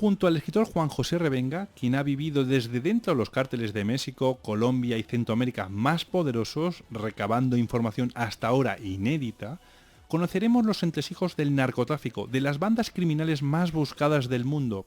junto al escritor Juan José Revenga, quien ha vivido desde dentro los cárteles de México, Colombia y Centroamérica más poderosos, recabando información hasta ahora inédita, conoceremos los entresijos del narcotráfico, de las bandas criminales más buscadas del mundo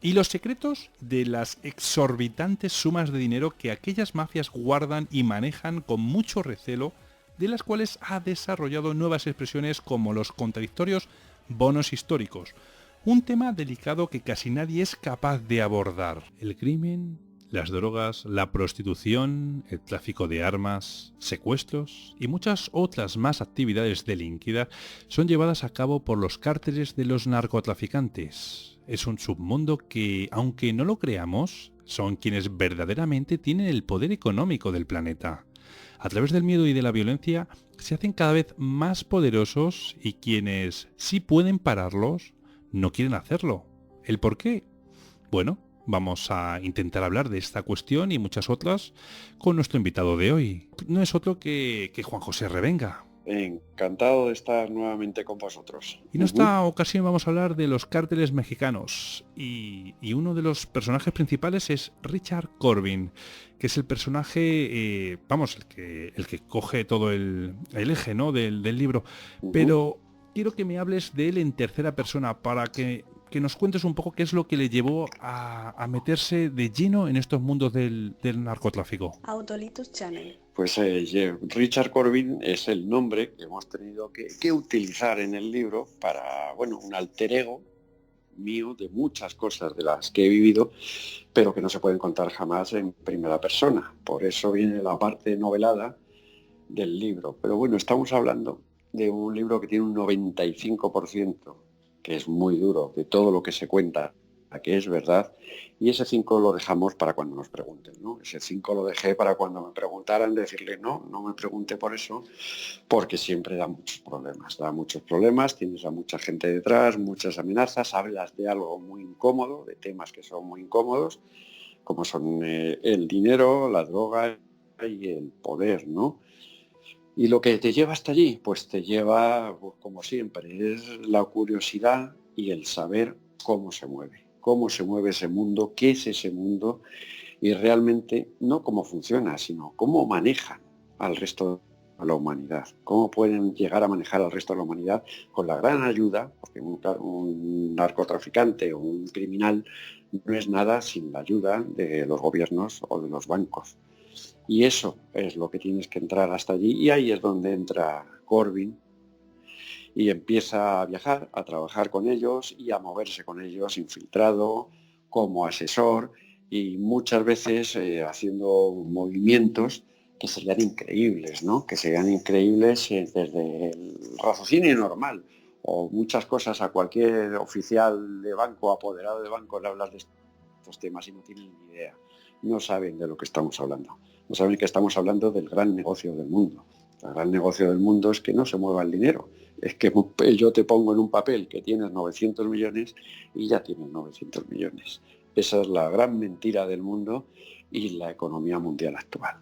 y los secretos de las exorbitantes sumas de dinero que aquellas mafias guardan y manejan con mucho recelo, de las cuales ha desarrollado nuevas expresiones como los contradictorios bonos históricos. Un tema delicado que casi nadie es capaz de abordar. El crimen, las drogas, la prostitución, el tráfico de armas, secuestros y muchas otras más actividades delinquidas son llevadas a cabo por los cárteles de los narcotraficantes. Es un submundo que, aunque no lo creamos, son quienes verdaderamente tienen el poder económico del planeta. A través del miedo y de la violencia se hacen cada vez más poderosos y quienes sí pueden pararlos no quieren hacerlo. ¿El por qué? Bueno, vamos a intentar hablar de esta cuestión y muchas otras con nuestro invitado de hoy. No es otro que Juan José Revenga. Encantado de estar nuevamente con vosotros. Y en esta ocasión vamos a hablar de los cárteles mexicanos y uno de los personajes principales es Richard Corbin, que es el personaje, el que coge todo el eje, ¿no?, del libro. Pero quiero que me hables de él en tercera persona para que nos cuentes un poco qué es lo que le llevó a meterse de lleno en estos mundos del narcotráfico. Autolitus Channel. Pues Richard Corbin es el nombre que hemos tenido que utilizar en el libro para, un alter ego mío de muchas cosas de las que he vivido, pero que no se pueden contar jamás en primera persona. Por eso viene la parte novelada del libro. Pero bueno, estamos hablando de un libro que tiene un 95%, que es muy duro, de todo lo que se cuenta, que es verdad, y ese 5 lo dejamos para cuando nos pregunten, ¿no? Ese 5 lo dejé para cuando me preguntaran, decirle no me pregunte por eso, porque siempre da muchos problemas, tienes a mucha gente detrás, muchas amenazas, hablas de algo muy incómodo, de temas que son muy incómodos, como son el dinero, la droga y el poder, ¿no? Y lo que te lleva hasta allí, pues te lleva, pues, como siempre, es la curiosidad y el saber cómo se mueve ese mundo, qué es ese mundo y realmente no cómo funciona, sino cómo manejan al resto de la humanidad, cómo pueden llegar a manejar al resto de la humanidad con la gran ayuda, porque un narcotraficante o un criminal no es nada sin la ayuda de los gobiernos o de los bancos. Y eso es lo que tienes que entrar hasta allí, y ahí es donde entra Corbin y empieza a viajar, a trabajar con ellos y a moverse con ellos infiltrado, como asesor, y muchas veces haciendo movimientos que serían increíbles, ¿no? Que serían increíbles desde el raciocinio normal, o muchas cosas a cualquier oficial de banco, apoderado de banco, le hablas de estos temas y no tienen ni idea, no saben de lo que estamos hablando. No saben que estamos hablando del gran negocio del mundo. El gran negocio del mundo es que no se mueva el dinero. Es que yo te pongo en un papel que tienes 900 millones y ya tienes 900 millones. Esa es la gran mentira del mundo y la economía mundial actual.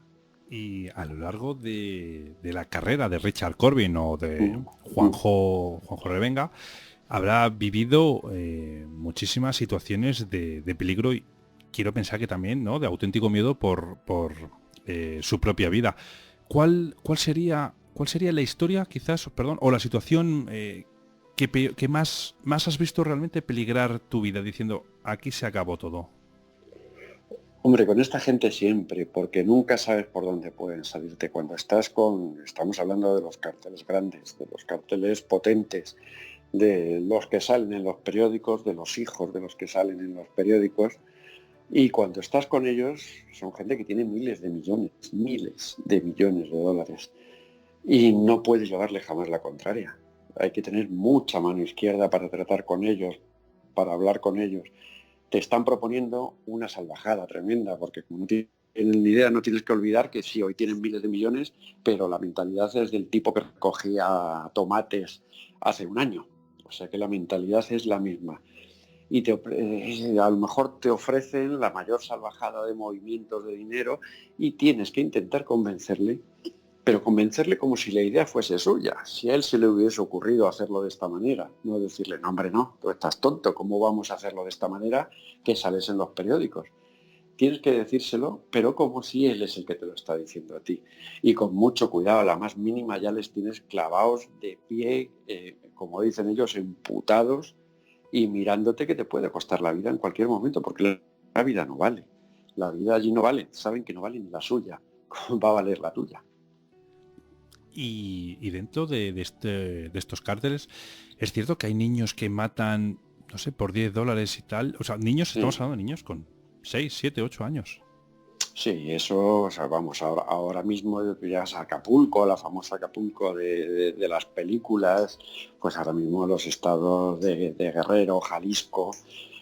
Y a lo largo de la carrera de Richard Corbin o de Juanjo Revenga, habrá vivido muchísimas situaciones de peligro y quiero pensar que también, ¿no?, de auténtico miedo por su propia vida. ¿Cuál sería la historia, quizás, o la situación que más has visto realmente peligrar tu vida, diciendo, aquí se acabó todo? Hombre, con esta gente siempre, porque nunca sabes por dónde pueden salirte. Cuando estamos hablando de los cárteles grandes, de los cárteles potentes, de los que salen en los periódicos, de los hijos de los que salen en los periódicos. Y cuando estás con ellos, son gente que tiene miles de millones de dólares. Y no puedes llevarle jamás la contraria. Hay que tener mucha mano izquierda para tratar con ellos, para hablar con ellos. Te están proponiendo una salvajada tremenda, porque como no tienen ni idea, no tienes que olvidar que sí, hoy tienen miles de millones, pero la mentalidad es del tipo que recogía tomates hace un año. O sea que la mentalidad es la misma. Y a lo mejor te ofrecen la mayor salvajada de movimientos de dinero y tienes que intentar convencerle, pero convencerle como si la idea fuese suya. Si a él se le hubiese ocurrido hacerlo de esta manera, no decirle, no hombre, no, tú estás tonto, ¿cómo vamos a hacerlo de esta manera que sales en los periódicos? Tienes que decírselo, pero como si él es el que te lo está diciendo a ti. Y con mucho cuidado, a la más mínima ya les tienes clavados de pie, como dicen ellos, emputados y mirándote que te puede costar la vida en cualquier momento, porque la vida no vale. La vida allí no vale, saben que no vale ni la suya. ¿Cómo va a valer la tuya? Y dentro de estos cárteles, es cierto que hay niños que matan, no sé, por $10 y tal. O sea, niños, estamos Sí. hablando de niños con 6 7 8 años. Sí, eso, o sea, vamos, ahora mismo ya es Acapulco, la famosa Acapulco de las películas, pues ahora mismo los estados de Guerrero, Jalisco,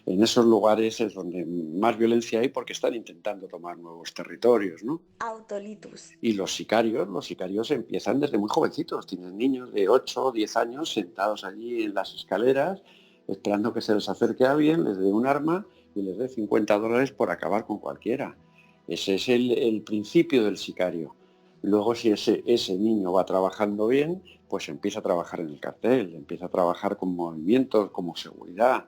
en esos lugares es donde más violencia hay porque están intentando tomar nuevos territorios, ¿no? Autolitus. Y los sicarios empiezan desde muy jovencitos, tienen niños de 8 o 10 años sentados allí en las escaleras, esperando que se les acerque alguien, les dé un arma y les dé $50 por acabar con cualquiera. Ese es el principio del sicario. Luego, si ese niño va trabajando bien, pues empieza a trabajar en el cartel, empieza a trabajar con movimientos, como seguridad.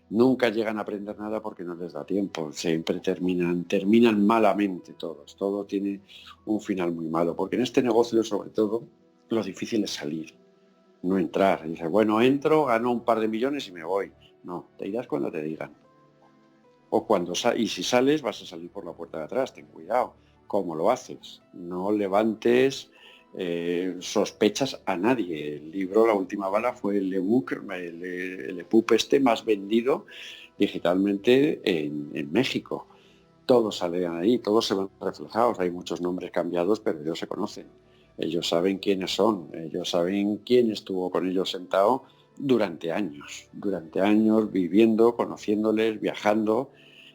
Nunca llegan a aprender nada porque no les da tiempo. Siempre terminan malamente todos. Todo tiene un final muy malo. Porque en este negocio, sobre todo, lo difícil es salir, no entrar. Dices, bueno, entro, gano un par de millones y me voy. No, te irás cuando te digan. O cuando y si sales, vas a salir por la puerta de atrás. Ten cuidado. ¿Cómo lo haces? No levantes sospechas a nadie. El libro La última bala fue el ebook, el EPUB este más vendido digitalmente en México. Todos salen ahí, todos se ven reflejados. Hay muchos nombres cambiados, pero ellos se conocen. Ellos saben quiénes son, ellos saben quién estuvo con ellos sentado durante años viviendo, conociéndoles, viajando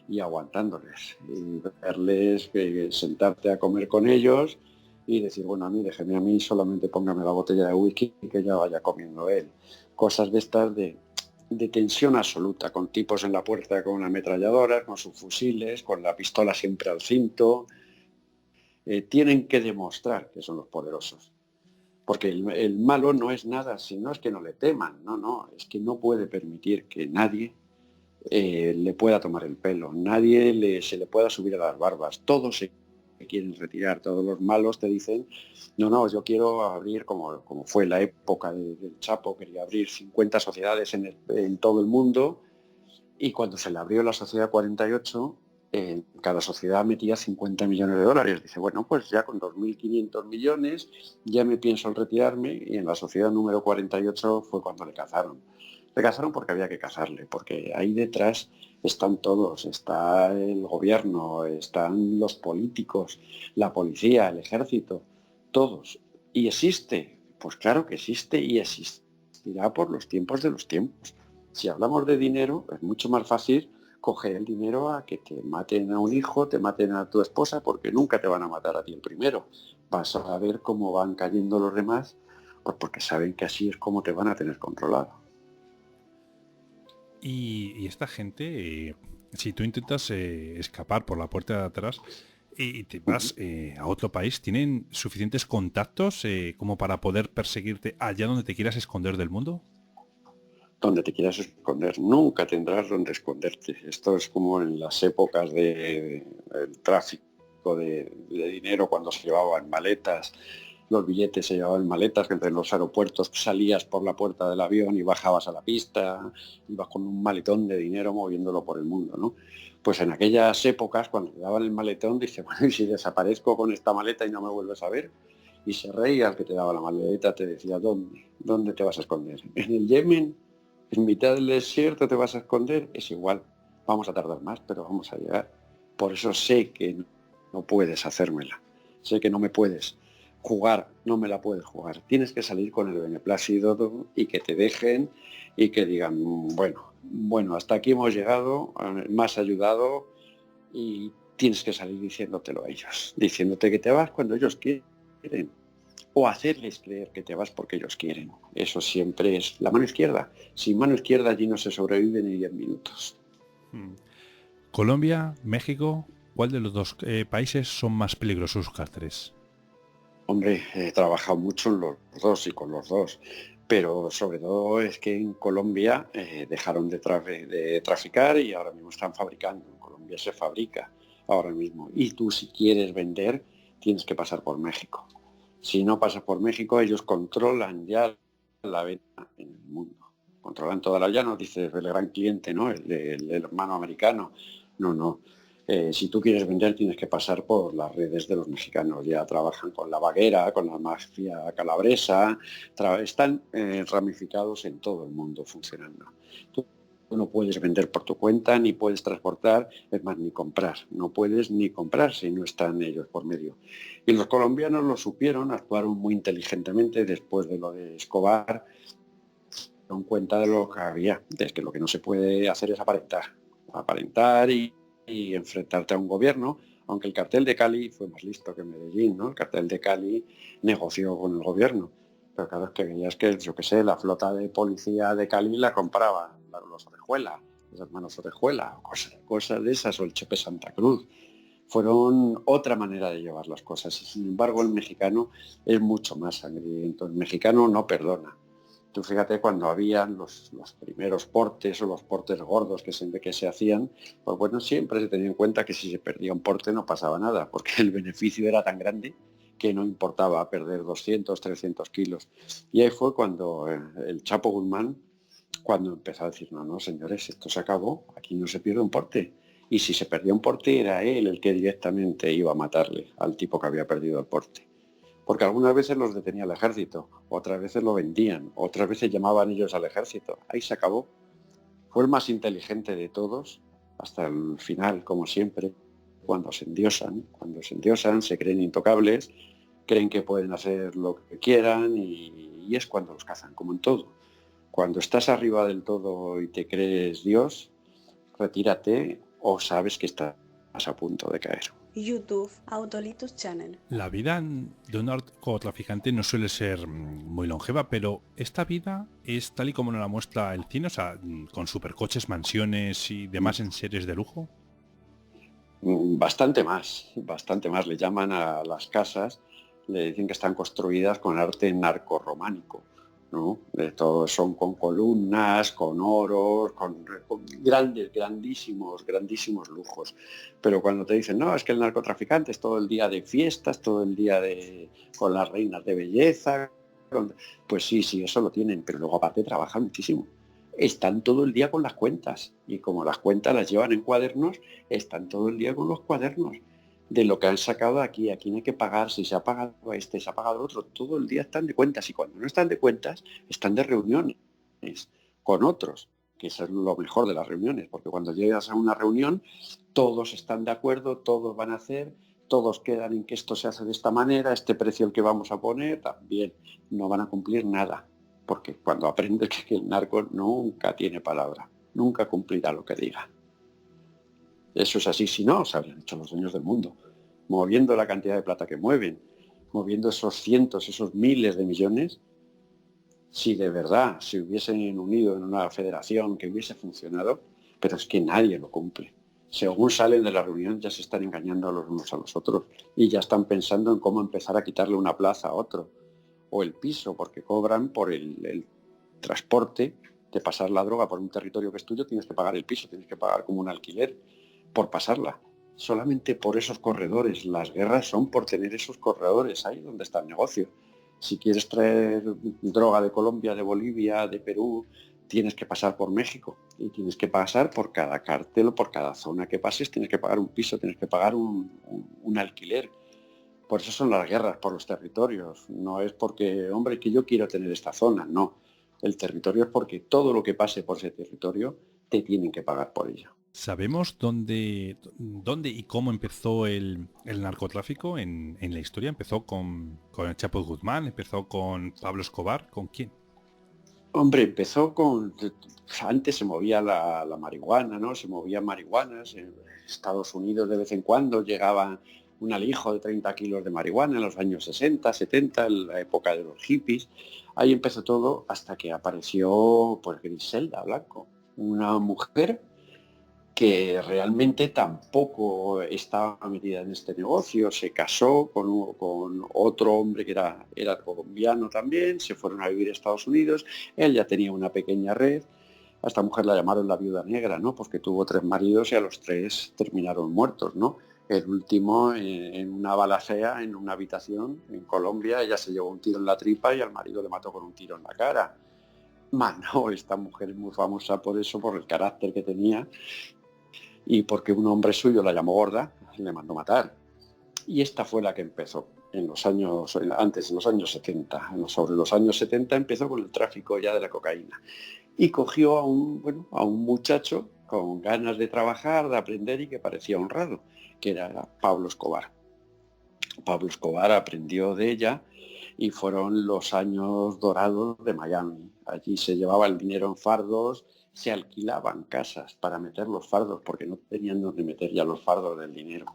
y aguantándoles. Y verles, sentarte a comer con ellos y decir, bueno, déjeme a mí, solamente póngame la botella de whisky y que ya vaya comiendo él. Cosas de estas de tensión absoluta, con tipos en la puerta con ametralladoras, con sus fusiles, con la pistola siempre al cinto. Tienen que demostrar que son los poderosos. Porque el malo no es nada, sino es que no le teman, no, es que no puede permitir que nadie le pueda tomar el pelo, nadie se le pueda subir a las barbas, todos se quieren retirar, todos los malos te dicen, no, yo quiero abrir, como fue la época del Chapo, quería abrir 50 sociedades en todo el mundo, y cuando se le abrió la sociedad 48, cada sociedad metía $50 millones. Dice, bueno, pues ya con 2.500 millones ya me pienso en retirarme, y en la sociedad número 48 fue cuando le cazaron. Le cazaron porque había que cazarle, porque ahí detrás están todos, está el gobierno, están los políticos, la policía, el ejército, todos. ¿Y existe? Pues claro que existe y existirá por los tiempos de los tiempos. Si hablamos de dinero, es mucho más fácil coger el dinero a que te maten a un hijo, te maten a tu esposa, porque nunca te van a matar a ti el primero. Vas a ver cómo van cayendo los demás, pues porque saben que así es como te van a tener controlado. Y esta gente, si tú intentas escapar por la puerta de atrás y te vas a otro país, ¿tienen suficientes contactos como para poder perseguirte allá donde te quieras esconder del mundo? Donde te quieras esconder, nunca tendrás donde esconderte. Esto es como en las épocas del tráfico de dinero, cuando se llevaban maletas, los billetes se llevaban en maletas, que entre los aeropuertos salías por la puerta del avión y bajabas a la pista, ibas con un maletón de dinero moviéndolo por el mundo, ¿no? Pues en aquellas épocas, cuando te daban el maletón, dice, bueno, y si desaparezco con esta maleta y no me vuelves a ver, y se reía el que te daba la maleta, te decía, ¿dónde te vas a esconder? ¿En el Yemen? ¿En mitad del desierto te vas a esconder? Es igual, vamos a tardar más, pero vamos a llegar. Por eso sé que no puedes hacérmela, sé que no me puedes jugar, no me la puedes jugar. Tienes que salir con el beneplácito y que te dejen y que digan, bueno, hasta aquí hemos llegado, me has ayudado, y tienes que salir diciéndotelo a ellos, diciéndote que te vas cuando ellos quieren, o hacerles creer que te vas porque ellos quieren. Eso siempre es la mano izquierda. Sin mano izquierda allí no se sobrevive ni 10 minutos. Colombia, México, ¿cuál de los dos países son más peligrosos sus cárteles? Hombre, he trabajado mucho en los dos y con los dos, pero sobre todo es que en Colombia dejaron de traficar y ahora mismo están fabricando. En Colombia se fabrica ahora mismo. Y tú si quieres vender, tienes que pasar por México. Si no pasas por México, ellos controlan ya la venta en el mundo. Controlan toda la, ya no dices el gran cliente, ¿no? El hermano americano. No, no. Si tú quieres vender tienes que pasar por las redes de los mexicanos. Ya trabajan con la vaguera, con la mafia calabresa, están ramificados en todo el mundo funcionando. Tú no puedes vender por tu cuenta, ni puedes transportar, es más, ni comprar. No puedes ni comprar si no están ellos por medio. Y los colombianos lo supieron, actuaron muy inteligentemente después de lo de Escobar, dieron cuenta de lo que había, de que lo que no se puede hacer es aparentar y enfrentarte a un gobierno, aunque el cartel de Cali fue más listo que Medellín, ¿no? El cartel de Cali negoció con el gobierno, pero claro, es que veías que, yo qué sé, la flota de policía de Cali la compraba los Orejuela, los hermanos Orejuela, cosas de esas, o el Chepe Santa Cruz. Fueron otra manera de llevar las cosas y sin embargo el mexicano es mucho más sangriento, el mexicano no perdona. Tú fíjate cuando habían los primeros portes o los portes gordos que se hacían, pues bueno, siempre se tenía en cuenta que si se perdía un porte no pasaba nada, porque el beneficio era tan grande que no importaba perder 200, 300 kilos. Y ahí fue cuando el Chapo Guzmán, cuando empezó a decir, no, no, señores, esto se acabó, aquí no se pierde un porte. Y si se perdía un porte era él el que directamente iba a matarle al tipo que había perdido el porte. Porque algunas veces los detenía el ejército, otras veces lo vendían, otras veces llamaban ellos al ejército. Ahí se acabó. Fue el más inteligente de todos, hasta el final, como siempre, cuando se endiosan, se creen intocables, creen que pueden hacer lo que quieran y es cuando los cazan, como en todo. Cuando estás arriba del todo y te crees Dios, retírate o sabes que estás a punto de caer. YouTube, Autolitus Channel. La vida de un narcotraficante no suele ser muy longeva, pero esta vida es tal y como nos la muestra el cine, o sea, con supercoches, mansiones y demás en series de lujo. Bastante más. Le llaman a las casas, le dicen que están construidas con arte narcorrománico, ¿no? Todos son con columnas, con oros, con grandísimos lujos. Pero cuando te dicen, no, es que el narcotraficante es todo el día de fiestas, todo el día con las reinas de belleza, pues sí, eso lo tienen, pero luego aparte trabajan muchísimo. Están todo el día con las cuentas y como las cuentas las llevan en cuadernos, están todo el día con los cuadernos de lo que han sacado aquí, a quién hay que pagar, si se ha pagado a este, se ha pagado a otro, todo el día están de cuentas y cuando no están de cuentas, están de reuniones con otros, que eso es lo mejor de las reuniones, porque cuando llegas a una reunión, todos están de acuerdo, todos van a hacer, todos quedan en que esto se hace de esta manera, este precio el que vamos a poner, también no van a cumplir nada, porque cuando aprendes que el narco nunca tiene palabra, nunca cumplirá lo que diga. Eso es así, si no, se habrían hecho los dueños del mundo, moviendo la cantidad de plata que mueven, moviendo esos cientos, esos miles de millones. Si de verdad se hubiesen unido en una federación que hubiese funcionado, pero es que nadie lo cumple. Según salen de la reunión ya se están engañando los unos a los otros y ya están pensando en cómo empezar a quitarle una plaza a otro o el piso, porque cobran por el transporte de pasar la droga por un territorio que es tuyo, tienes que pagar el piso, tienes que pagar como un alquiler por pasarla. Solamente por esos corredores. Las guerras son por tener esos corredores, ahí donde está el negocio. Si quieres traer droga de Colombia, de Bolivia, de Perú, tienes que pasar por México y tienes que pasar por cada cártel o por cada zona que pases, tienes que pagar un piso, tienes que pagar un alquiler. Por eso son las guerras, por los territorios. No es porque, hombre, que yo quiero tener esta zona, no. El territorio es porque todo lo que pase por ese territorio te tienen que pagar por ello. ¿Sabemos dónde y cómo empezó el narcotráfico en la historia? ¿Empezó con el Chapo Guzmán? ¿Empezó con Pablo Escobar? ¿Con quién? Hombre, empezó con... Antes se movía la marihuana, ¿no? Se movían marihuanas. En Estados Unidos de vez en cuando llegaba un alijo de 30 kilos de marihuana en los años 60, 70, en la época de los hippies. Ahí empezó todo hasta que apareció pues, Griselda Blanco, una mujer que realmente tampoco estaba metida en este negocio. Se casó con otro hombre que era colombiano también, se fueron a vivir a Estados Unidos, él ya tenía una pequeña red. A esta mujer la llamaron la viuda negra, ¿no? Porque tuvo 3 maridos y a los 3 terminaron muertos, ¿no? El último en una balacera en una habitación en Colombia, ella se llevó un tiro en la tripa y al marido le mató con un tiro en la cara. No, esta mujer es muy famosa por eso, por el carácter que tenía y porque un hombre suyo la llamó gorda y le mandó matar. Y esta fue la que empezó en los años 70. Sobre los años 70 empezó con el tráfico ya de la cocaína. Y cogió a un muchacho con ganas de trabajar, de aprender y que parecía honrado, que era Pablo Escobar. Pablo Escobar aprendió de ella y fueron los años dorados de Miami. Allí se llevaba el dinero en fardos, se alquilaban casas para meter los fardos porque no tenían donde meter ya los fardos del dinero.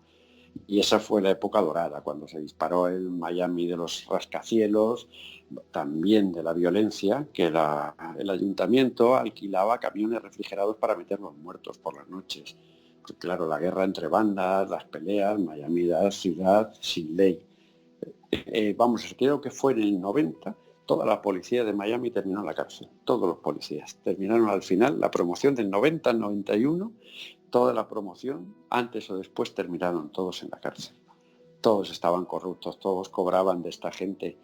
Y esa fue la época dorada, cuando se disparó el Miami de los rascacielos, también de la violencia, que el ayuntamiento alquilaba camiones refrigerados para meter los muertos por las noches. Pues claro, la guerra entre bandas, las peleas, Miami era ciudad sin ley. Creo que fue en el 90, toda la policía de Miami terminó en la cárcel. Todos los policías terminaron al final, la promoción del 90 al 91, toda la promoción, antes o después terminaron todos en la cárcel. Todos estaban corruptos, todos cobraban de esta gente.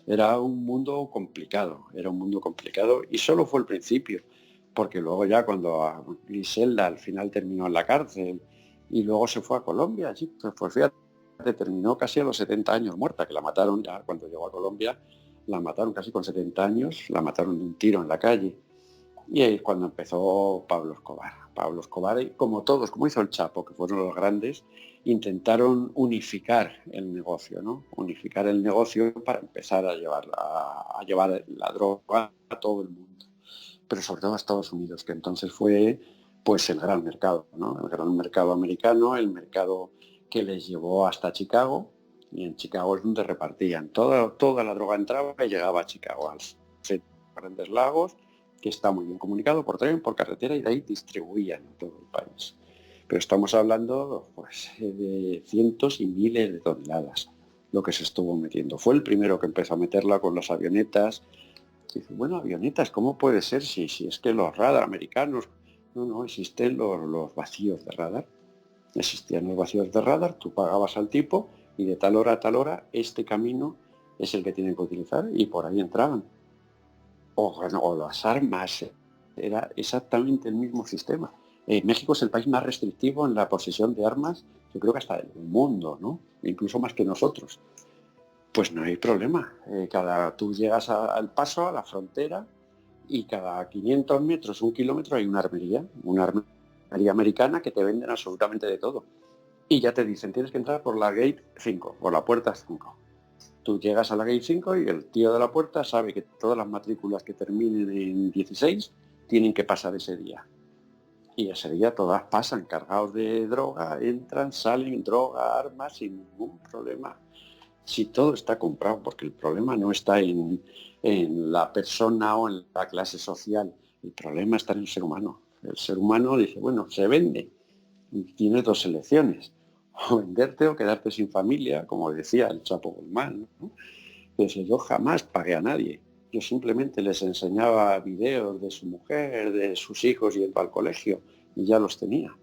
Era un mundo complicado y solo fue el principio, porque luego ya cuando a Griselda al final terminó en la cárcel y luego se fue a Colombia, allí, pues fíjate, terminó casi a los 70 años muerta, que la mataron ya cuando llegó a Colombia, la mataron casi con 70 años, la mataron de un tiro en la calle. Y ahí es cuando empezó Pablo Escobar. Pablo Escobar, como todos, como hizo el Chapo, que fueron los grandes, intentaron unificar el negocio, ¿no? Unificar el negocio para empezar a llevar la droga a todo el mundo. Pero sobre todo a Estados Unidos, que entonces fue pues el gran mercado, ¿no? El gran mercado americano, el mercado que les llevó hasta Chicago, y en Chicago es donde repartían. Toda la droga entraba y llegaba a Chicago, al Grandes Lagos, que está muy bien comunicado por tren, por carretera, y de ahí distribuían en todo el país. Pero estamos hablando pues, de cientos y miles de toneladas, lo que se estuvo metiendo. Fue el primero que empezó a meterla con las avionetas. Y dice, bueno, avionetas, ¿cómo puede ser si es que los radar americanos? No, existen los vacíos de radar. Existían los vacíos de radar, tú pagabas al tipo y de tal hora a tal hora este camino es el que tienen que utilizar y por ahí entraban. O las armas, era exactamente el mismo sistema. México es el país más restrictivo en la posesión de armas, yo creo que hasta del mundo, ¿no? Incluso más que nosotros. Pues no hay problema. Tú llegas al paso, a la frontera, y cada 500 metros, 1 kilómetro, hay una armería americana que te venden absolutamente de todo. Y ya te dicen, tienes que entrar por la gate 5, por la puerta 5. Tú llegas a la gate 5 y el tío de la puerta sabe que todas las matrículas que terminen en 16 tienen que pasar ese día. Y ese día todas pasan cargados de droga, entran, salen, droga, armas, sin ningún problema. Si todo está comprado, porque el problema no está en la persona o en la clase social, el problema está en el ser humano. El ser humano dice, bueno, se vende, y tiene 2 elecciones, o venderte o quedarte sin familia, como decía el Chapo Guzmán, ¿no? Entonces, yo jamás pagué a nadie, yo simplemente les enseñaba videos de su mujer, de sus hijos yendo al colegio, y ya los tenía.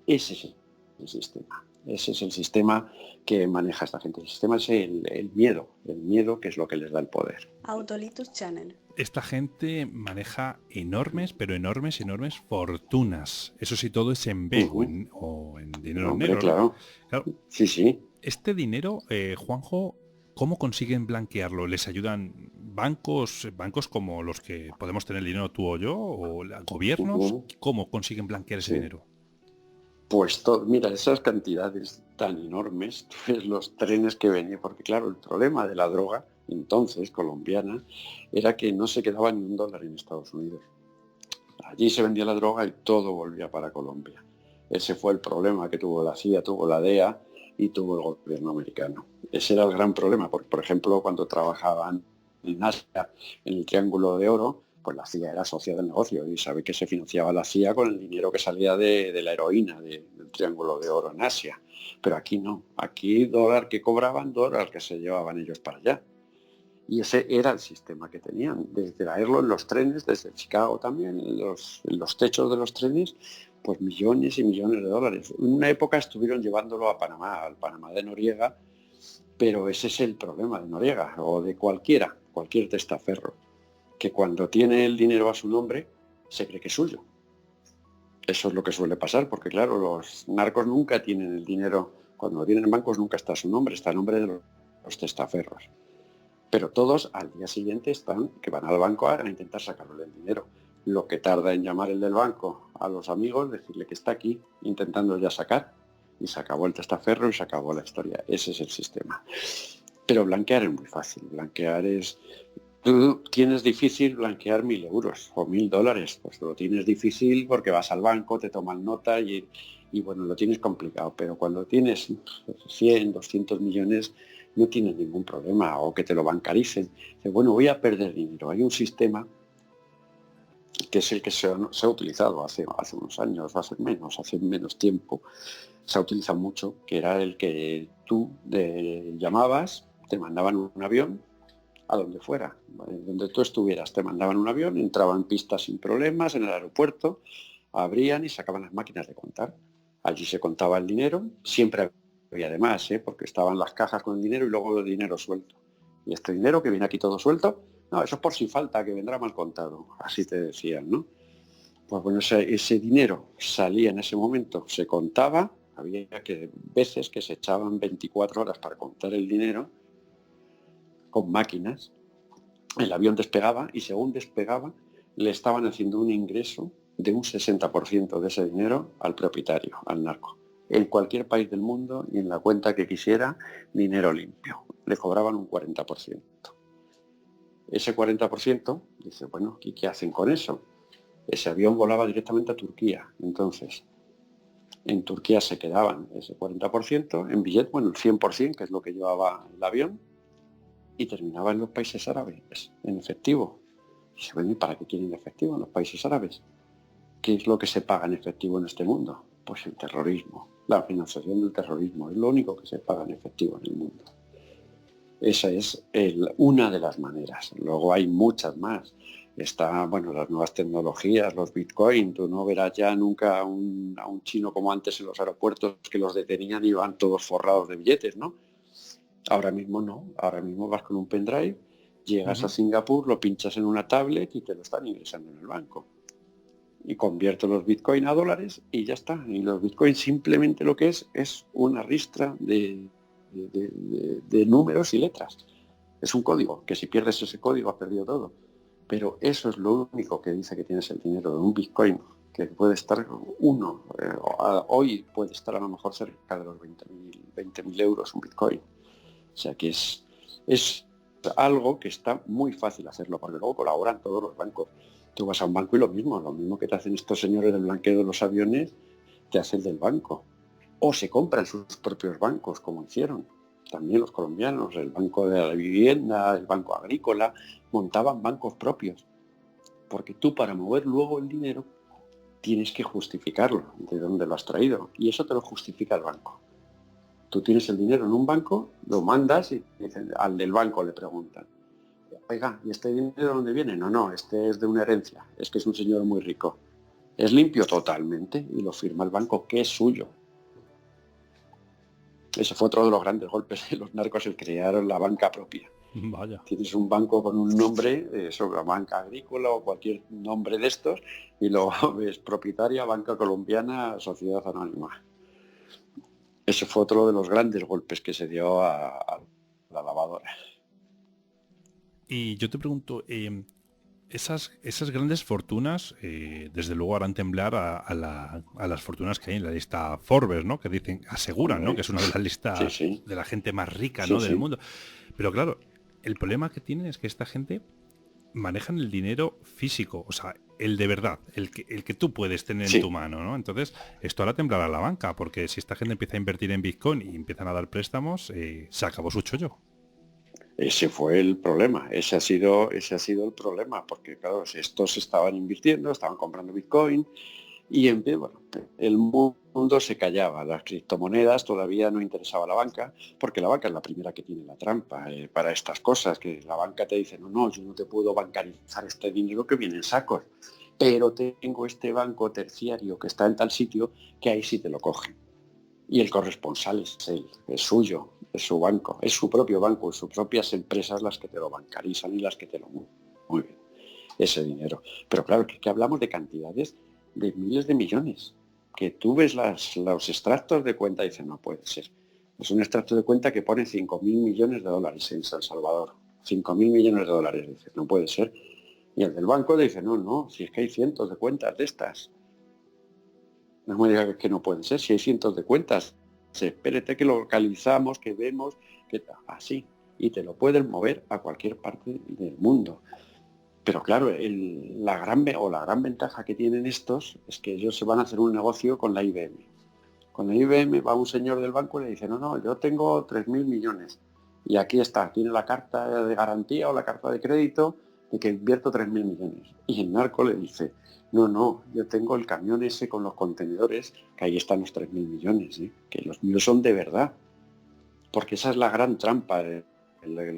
Ese es el sistema. Ese es el sistema que maneja esta gente. El sistema es el miedo que es lo que les da el poder. Autolitus Channel. Esta gente maneja enormes, pero enormes fortunas. Eso sí, todo es en B o en dinero negro, claro. ¿no? Claro. Sí. Este dinero, Juanjo, ¿cómo consiguen blanquearlo? ¿Les ayudan bancos como los que podemos tener el dinero tú o yo? ¿O gobiernos? ¿Cómo consiguen blanquear ese dinero? Pues mira, esas cantidades tan enormes, pues los trenes que venían, porque claro, el problema de la droga, entonces, colombiana, era que no se quedaba ni $1 en Estados Unidos. Allí se vendía la droga y todo volvía para Colombia. Ese fue el problema que tuvo la CIA, tuvo la DEA y tuvo el gobierno americano. Ese era el gran problema, porque por ejemplo, cuando trabajaban en Asia, en el Triángulo de Oro, Pues la CIA era socia del negocio y sabe que se financiaba la CIA con el dinero que salía de la heroína, del Triángulo de Oro en Asia. Pero aquí no, aquí dólar que cobraban, dólar que se llevaban ellos para allá. Y ese era el sistema que tenían, desde traerlo en los trenes, desde Chicago también, en los techos de los trenes, pues millones y millones de dólares. En una época estuvieron llevándolo a Panamá, al Panamá de Noriega, pero ese es el problema de Noriega o de cualquier testaferro, que cuando tiene el dinero a su nombre se cree que es suyo. Eso es lo que suele pasar, porque claro, los narcos nunca tienen el dinero, cuando lo tienen en bancos nunca está a su nombre, está a nombre de los testaferros. Pero todos al día siguiente están, que van al banco a intentar sacarle el dinero. Lo que tarda en llamar el del banco a los amigos, decirle que está aquí, intentando ya sacar, y se acabó el testaferro y se acabó la historia. Ese es el sistema. Pero blanquear es muy fácil. Blanquear es... Tú tienes difícil blanquear 1.000 euros o 1.000 dólares. Pues lo tienes difícil porque vas al banco, te toman nota y bueno, lo tienes complicado. Pero cuando tienes 100, 200 millones... no tienes ningún problema, o que te lo bancaricen. Dice, bueno, voy a perder dinero. Hay un sistema que es el que se ha utilizado hace unos años, hace menos tiempo, se ha utilizado mucho, que era el que tú llamabas, te mandaban un avión a donde fuera, donde tú estuvieras, te mandaban un avión, entraban pistas sin problemas en el aeropuerto, abrían y sacaban las máquinas de contar. Allí se contaba el dinero, siempre y además, porque estaban las cajas con el dinero y luego el dinero suelto. Y este dinero que viene aquí todo suelto, no, eso es por si falta, que vendrá mal contado. Así te decían, ¿no? Pues bueno, ese dinero salía en ese momento, se contaba, había veces que se echaban 24 horas para contar el dinero con máquinas. El avión despegaba y según despegaba le estaban haciendo un ingreso de un 60% de ese dinero al propietario, al narco. En cualquier país del mundo y en la cuenta que quisiera, dinero limpio. Le cobraban un 40%. Ese 40%, dice, bueno, ¿y qué hacen con eso? Ese avión volaba directamente a Turquía. Entonces, en Turquía se quedaban ese 40%, en billete, bueno, el 100%, que es lo que llevaba el avión, y terminaba en los países árabes, en efectivo. Y dice, bueno, ¿y para qué quieren efectivo en los países árabes? ¿Qué es lo que se paga en efectivo en este mundo? Pues el terrorismo, la financiación del terrorismo, es lo único que se paga en efectivo en el mundo. Esa es una de las maneras. Luego hay muchas más. Está, bueno, las nuevas tecnologías, los bitcoins. Tú no verás ya nunca a un chino como antes en los aeropuertos que los detenían y iban todos forrados de billetes, ¿no? Ahora mismo no. Ahora mismo vas con un pendrive, llegas a Singapur, lo pinchas en una tablet y te lo están ingresando en el banco. Y convierto los bitcoins a dólares y ya está. Y los bitcoins simplemente lo que es una ristra de números y letras. Es un código, que si pierdes ese código has perdido todo. Pero eso es lo único que dice que tienes el dinero de un bitcoin, que puede estar hoy puede estar a lo mejor cerca de los 20.000 euros un bitcoin. O sea que es algo que está muy fácil hacerlo, porque luego colaboran todos los bancos. Tú vas a un banco y lo mismo que te hacen estos señores del blanqueo de los aviones, te hace el del banco. O se compran sus propios bancos, como hicieron también los colombianos, el Banco de la Vivienda, el Banco Agrícola, montaban bancos propios. Porque tú para mover luego el dinero tienes que justificarlo, de dónde lo has traído. Y eso te lo justifica el banco. Tú tienes el dinero en un banco, lo mandas y dicen, al del banco le preguntan, oiga, ¿y este dinero de dónde viene? No, este es de una herencia, es que es un señor muy rico. Es limpio totalmente y lo firma el banco, que es suyo. Ese fue otro de los grandes golpes de los narcos, el crear la banca propia. Vaya. Tienes un banco con un nombre, sobre la banca agrícola o cualquier nombre de estos, y luego ves propietaria, banca colombiana, sociedad anónima. Ese fue otro de los grandes golpes que se dio a la lavadora. Y yo te pregunto, esas grandes fortunas, desde luego harán temblar a las fortunas que hay en la lista Forbes, ¿no? Que dicen, aseguran, ¿no? Que es una de las listas de la gente más rica, ¿no? Del mundo. Pero claro, el problema que tienen es que esta gente manejan el dinero físico, o sea, el de verdad, el que tú puedes tener en tu mano, ¿no? Entonces, esto hará temblar a la banca, porque si esta gente empieza a invertir en Bitcoin y empiezan a dar préstamos, se acabó su chollo. Ese fue el problema, ese ha sido el problema, porque claro, estos estaban invirtiendo, estaban comprando Bitcoin y bueno, el mundo se callaba, las criptomonedas todavía no interesaba a la banca, porque la banca es la primera que tiene la trampa para estas cosas, que la banca te dice, no, no, yo no te puedo bancarizar este dinero que viene en sacos, pero tengo este banco terciario que está en tal sitio que ahí sí te lo cogen. Y el corresponsal es él, es suyo, es su banco, es su propio banco, sus propias empresas las que te lo bancarizan y las que te lo mueven ese dinero. Pero claro, que hablamos de cantidades de miles de millones, que tú ves los extractos de cuenta y dices, no puede ser. Es un extracto de cuenta que pone 5.000 millones de dólares en San Salvador. 5.000 millones de dólares, dice, no puede ser. Y el del banco dice, no, no, si es que hay cientos de cuentas de estas. No me digas que no pueden ser, si hay cientos de cuentas. Espérate que lo localizamos, que vemos, que así. Y te lo pueden mover a cualquier parte del mundo. Pero claro, la gran ventaja que tienen estos es que ellos se van a hacer un negocio con la IBM. Con la IBM va un señor del banco y le dice, no, no, yo tengo 3.000 millones. Y aquí está, tiene la carta de garantía o la carta de crédito de que invierto 3.000 millones. Y el narco le dice, no, no, yo tengo el camión ese con los contenedores, que ahí están los 3.000 millones, que los míos son de verdad. Porque esa es la gran trampa. El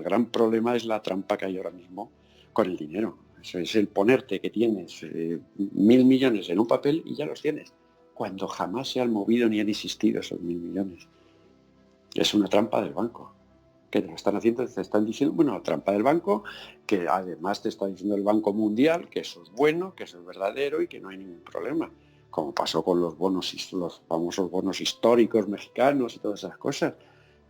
gran problema es la trampa que hay ahora mismo con el dinero. Eso es el ponerte que tienes 1.000 millones en un papel y ya los tienes, cuando jamás se han movido ni han existido esos 1.000 millones. Es una trampa del banco, que te lo están haciendo, te están diciendo, bueno, la trampa del banco, que además te está diciendo el Banco Mundial que eso es bueno, que eso es verdadero y que no hay ningún problema, como pasó con los famosos bonos históricos mexicanos y todas esas cosas.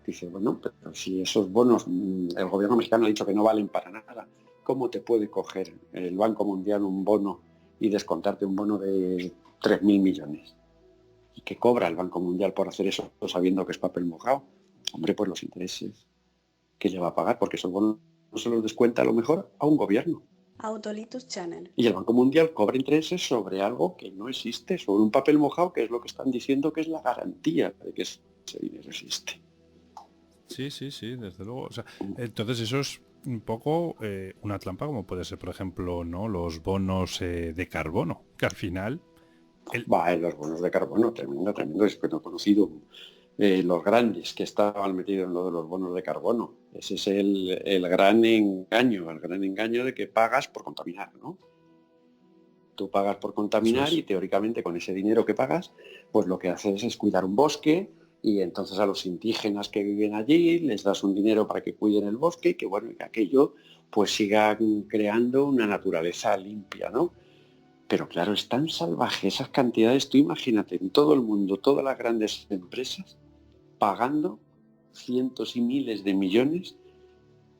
Dice, bueno, pero si esos bonos, el gobierno mexicano ha dicho que no valen para nada, ¿cómo te puede coger el Banco Mundial un bono y descontarte un bono de 3.000 millones? ¿Y qué cobra el Banco Mundial por hacer eso sabiendo que es papel mojado? Hombre, pues los intereses que le va a pagar, porque esos bonos no se los descuenta a lo mejor a un gobierno. Autolitus Channel. Y el Banco Mundial cobra intereses sobre algo que no existe, sobre un papel mojado, que es lo que están diciendo que es la garantía de que ese dinero existe. Sí, sí, sí, desde luego. O sea, entonces eso es un poco una trampa, como puede ser, por ejemplo, ¿no? Los bonos de carbono, que al final... Los bonos de carbono, tremendo, tremendo. Es que no he conocido los grandes que estaban metidos en lo de los bonos de carbono. Ese es el gran engaño de que pagas por contaminar, ¿no? Tú pagas por contaminar y teóricamente con ese dinero que pagas, pues lo que haces es cuidar un bosque y entonces a los indígenas que viven allí les das un dinero para que cuiden el bosque y que bueno, que aquello pues siga creando una naturaleza limpia, ¿no? Pero claro, es tan salvaje esas cantidades, tú imagínate en todo el mundo, todas las grandes empresas pagando cientos y miles de millones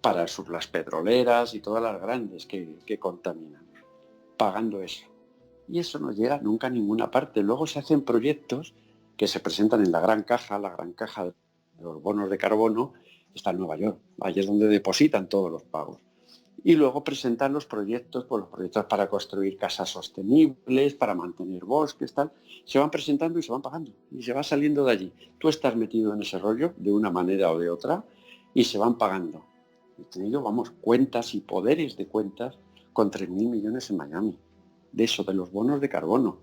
para las petroleras y todas las grandes que contaminan, pagando eso. Y eso no llega nunca a ninguna parte. Luego se hacen proyectos que se presentan en la gran caja de los bonos de carbono, está en Nueva York, allí es donde depositan todos los pagos. Y luego presentan los proyectos para construir casas sostenibles, para mantener bosques, tal. Se van presentando y se van pagando. Y se va saliendo de allí. Tú estás metido en ese rollo, de una manera o de otra, y se van pagando. He tenido, cuentas y poderes de cuentas con 3.000 millones en Miami. De eso, de los bonos de carbono.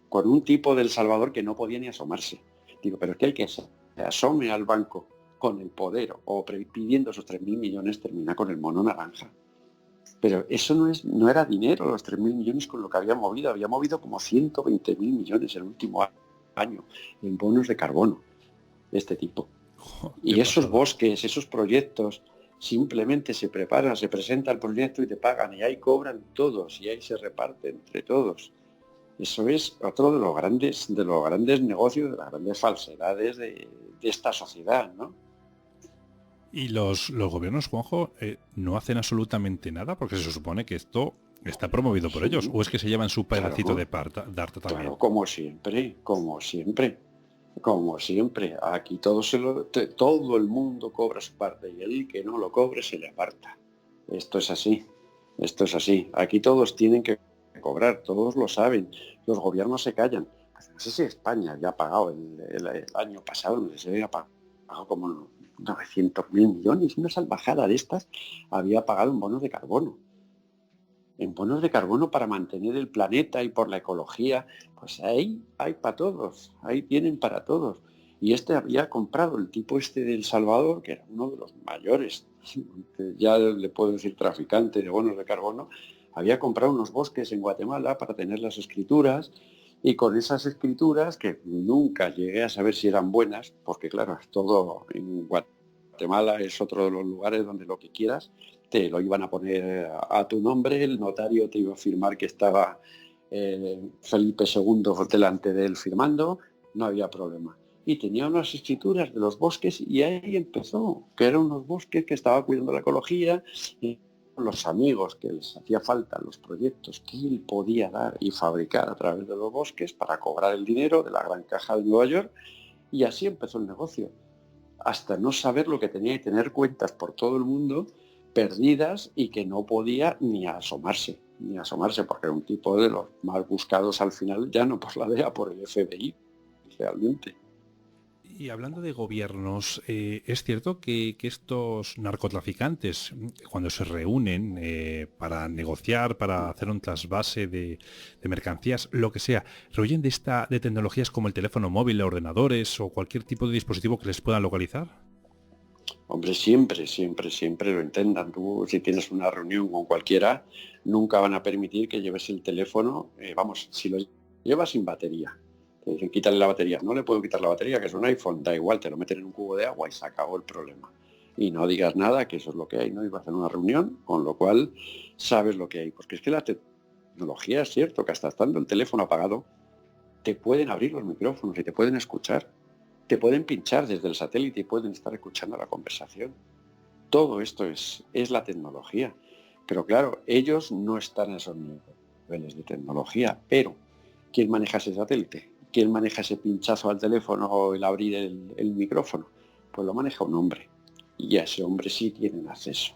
Con un tipo de El Salvador que no podía ni asomarse. Digo, pero es que el que se asome al banco con el poder o pidiendo esos 3.000 millones termina con el mono naranja. Pero eso no era dinero, los 3.000 millones con lo que había movido como 120.000 millones el último año en bonos de carbono de este tipo. Y esos bosques, esos proyectos, simplemente se presenta el proyecto y te pagan y ahí cobran todos y ahí se reparte entre todos. Eso es otro de los grandes negocios, de las grandes falsedades de esta sociedad, ¿no? Y los gobiernos, Juanjo, no hacen absolutamente nada porque se supone que esto está promovido por ellos. ¿O es que se llevan su pedacito de tarta también? Claro, como siempre. Aquí todo el mundo cobra su parte y el que no lo cobre se le aparta. Esto es así. Aquí todos tienen que cobrar, todos lo saben. Los gobiernos se callan. No sé si España ya ha pagado el año pasado, no sé si había pagado como 900.000 millones, una salvajada de estas, había pagado en bonos de carbono. En bonos de carbono para mantener el planeta y por la ecología. Pues ahí hay para todos, ahí tienen para todos. Y este había comprado, el tipo este de El Salvador, que era uno de los mayores, ya le puedo decir traficante de bonos de carbono, había comprado unos bosques en Guatemala para tener las escrituras, y con esas escrituras, que nunca llegué a saber si eran buenas, porque claro, es todo en Guatemala, es otro de los lugares donde lo que quieras, te lo iban a poner a tu nombre, el notario te iba a firmar que estaba Felipe II delante de él firmando, no había problema. Y tenía unas escrituras de los bosques y ahí empezó, que eran unos bosques que estaba cuidando la ecología, y los amigos que les hacía falta, los proyectos que él podía dar y fabricar a través de los bosques para cobrar el dinero de la gran caja de Nueva York, y así empezó el negocio, hasta no saber lo que tenía y tener cuentas por todo el mundo perdidas y que no podía ni asomarse, porque era un tipo de los más buscados al final, ya no por la DEA, por el FBI, realmente. Y hablando de gobiernos, es cierto que estos narcotraficantes, cuando se reúnen para negociar, para hacer un trasvase de mercancías, lo que sea, reúnen de tecnologías como el teléfono móvil, ordenadores o cualquier tipo de dispositivo que les puedan localizar. Hombre, siempre lo intentan. Tú, si tienes una reunión con cualquiera, nunca van a permitir que lleves el teléfono, vamos, si lo llevas sin batería. Te dicen, quítale la batería. No le puedo quitar la batería, que es un iPhone, da igual, te lo meten en un cubo de agua y se acabó el problema. Y no digas nada, que eso es lo que hay, ¿no? Y vas a hacer una reunión, con lo cual sabes lo que hay. Porque es que la tecnología es cierto que hasta estando el teléfono apagado, te pueden abrir los micrófonos y te pueden escuchar. Te pueden pinchar desde el satélite y pueden estar escuchando la conversación. Todo esto es la tecnología. Pero claro, ellos no están a esos niveles de tecnología. Pero, ¿quién maneja ese satélite? ¿Quién maneja ese pinchazo al teléfono o el abrir el micrófono? Pues lo maneja un hombre. Y a ese hombre sí tienen acceso.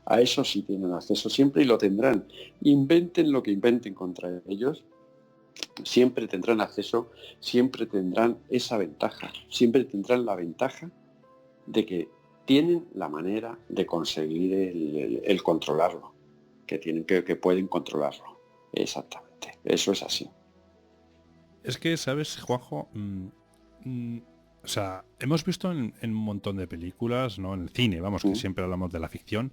A eso sí tienen acceso siempre y lo tendrán. Inventen lo que inventen contra ellos, siempre tendrán acceso, siempre tendrán esa ventaja, siempre tendrán la ventaja de que tienen la manera de conseguir el controlarlo, que pueden controlarlo. Exactamente, eso es así. Es que, ¿sabes, Juanjo? O sea, hemos visto en un montón de películas, ¿no? En el cine, vamos, que siempre hablamos de la ficción,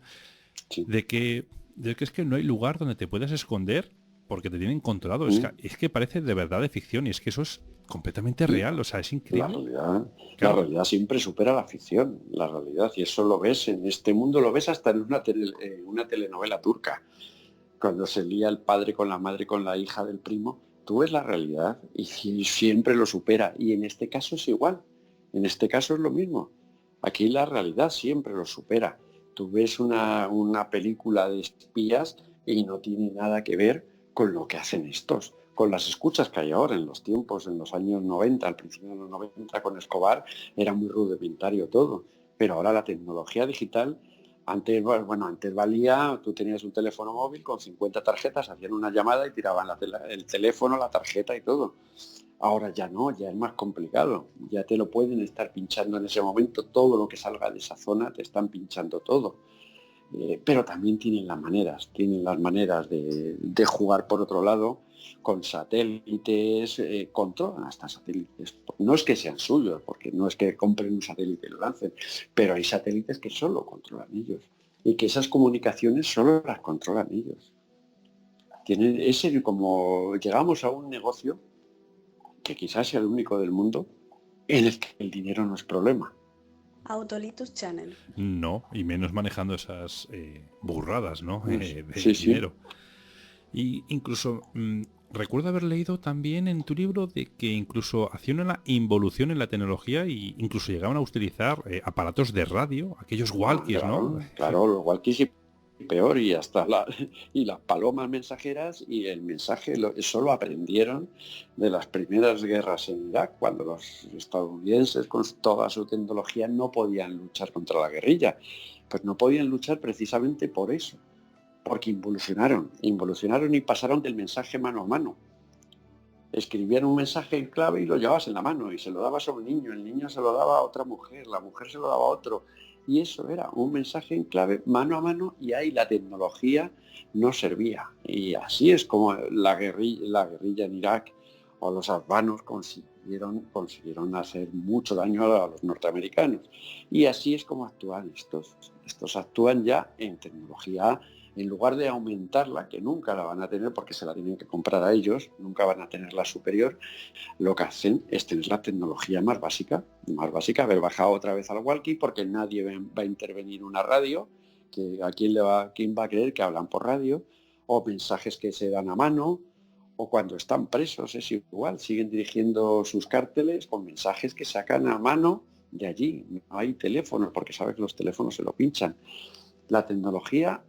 Sí. de que es que no hay lugar donde te puedas esconder porque te tienen controlado. Es que parece de verdad de ficción y es que eso es completamente Sí. real, o sea, es La increíble. realidad, la Claro, realidad siempre supera la ficción, la realidad, y eso lo ves en este mundo, lo ves hasta en una telenovela turca, cuando se lía el padre con la madre, con la hija del primo, tú ves la realidad y siempre lo supera. Y en este caso es igual, en este caso es lo mismo. Aquí la realidad siempre lo supera. Tú ves una película de espías y no tiene nada que ver con lo que hacen estos, con las escuchas que hay ahora en los tiempos, en los años 90, al principio de los 90 con Escobar, era muy rudimentario todo. Pero ahora la tecnología digital, antes valía, tú tenías un teléfono móvil con 50 tarjetas, hacían una llamada y tiraban el teléfono, la tarjeta y todo. Ahora ya no, ya es más complicado. Ya te lo pueden estar pinchando en ese momento, todo lo que salga de esa zona te están pinchando todo. Pero también tienen las maneras de jugar por otro lado, con satélites, controlan hasta satélites. No es que sean suyos, porque no es que compren un satélite y lo lancen, pero hay satélites que solo controlan ellos y que esas comunicaciones solo las controlan ellos. Como llegamos a un negocio que quizás sea el único del mundo en el que el dinero no es problema. Autolitus Channel. no, y menos manejando esas burradas, ¿no? De Sí, sí. dinero. Y incluso recuerdo haber leído también en tu libro de que incluso hacían una involución en la tecnología e incluso llegaban a utilizar aparatos de radio, aquellos walkies, ¿no? Claro, lo cual quise peor y hasta y las palomas mensajeras y el mensaje, eso lo aprendieron de las primeras guerras en Irak, cuando los estadounidenses con toda su tecnología no podían luchar contra la guerrilla. Pues no podían luchar precisamente por eso, porque involucionaron y pasaron del mensaje mano a mano. Escribían un mensaje en clave y lo llevabas en la mano y se lo dabas a un niño, el niño se lo daba a otra mujer, la mujer se lo daba a otro. Y eso era un mensaje en clave mano a mano y ahí la tecnología no servía. Y así es como la guerrilla en Irak o los afganos consiguieron hacer mucho daño a los norteamericanos. Y así es como actúan estos. Estos actúan ya en tecnología, en lugar de aumentarla, que nunca la van a tener porque se la tienen que comprar a ellos, nunca van a tener la superior, lo que hacen es tener la tecnología más básica, haber bajado otra vez al walkie porque nadie va a intervenir una radio, que quién va a creer que hablan por radio, o mensajes que se dan a mano, o cuando están presos es igual, siguen dirigiendo sus cárteles con mensajes que sacan a mano de allí. No hay teléfonos porque saben que los teléfonos se lo pinchan. La tecnología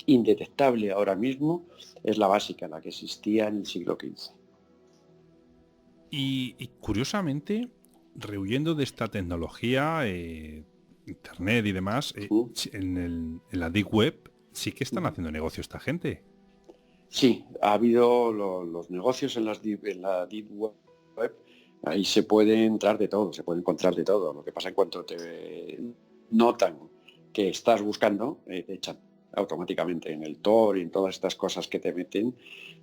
indetectable ahora mismo es la básica, la que existía en el siglo XV. Y curiosamente, rehuyendo de esta tecnología, internet y demás, ¿Mm? en la Deep Web sí que están Ujú. haciendo negocio esta gente. Sí, ha habido los negocios en la Deep Web, ahí se puede entrar de todo, se puede encontrar de todo. Lo que pasa en cuanto te notan que estás buscando, te echan automáticamente en el Tor y en todas estas cosas que te meten.